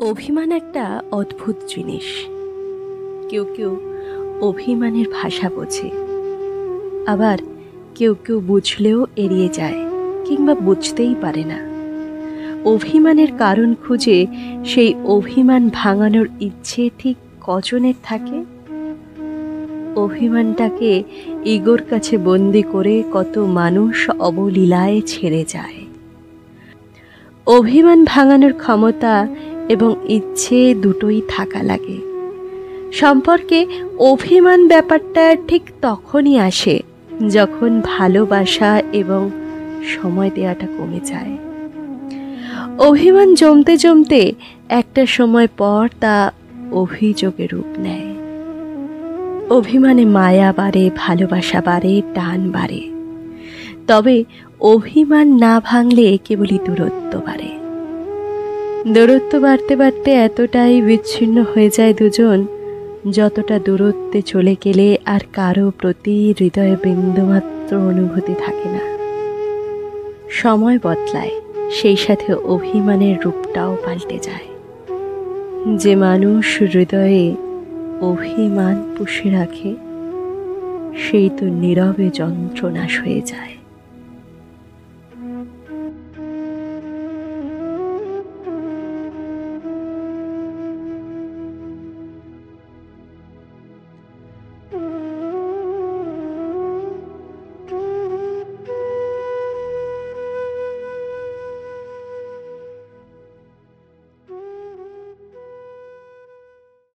অভিমান একটা অদ্ভুত জিনিস। কেউ কেউ অভিমানের ভাষা বোঝে, আবার কেউ কেউ বুঝলেও এড়িয়ে যায় কিংবা বুঝতেই পারে না। অভিমানের কারণ খুঁজে সেই অভিমান ভাঙানোর ইচ্ছে ঠিক কজনের থাকে? অভিমানটাকে ইগোর কাছে বন্দি করে কত মানুষ অবলীলায় ছেড়ে যায়। অভিমান ভাঙানোর ক্ষমতা এবং ইচ্ছে দুটোই থাকা লাগে। সম্পর্কে অভিমান ব্যাপারটা ঠিক তখনই আসে যখন ভালোবাসা এবং সময় দেওয়াটা কমে যায়। অভিমান জমতে জমতে একটা সময় পর তা অভিযোগে রূপ নেয়। অভিমানে মায়া বাড়ে, ভালোবাসা বাড়ে, টান বাড়ে। তবে অভিমান না ভাঙলে কেবলই দূরত্ব বাড়ে। দূরত্ব বাড়তে বাড়তে এতটাই বিচ্ছিন্ন হয়ে যায় দুজন, যতটা দূরত্বে চলে গেলে আর কারো প্রতি হৃদয়ে বিন্দুমাত্র অনুভূতি থাকে না। সময় বদলায়, সেই সাথে অভিমানের রূপটাও পাল্টে যায়। যে মানুষ হৃদয়ে অভিমান পুষে রাখে, সেই তো নীরবে যন্ত্রণা হয়ে যায়।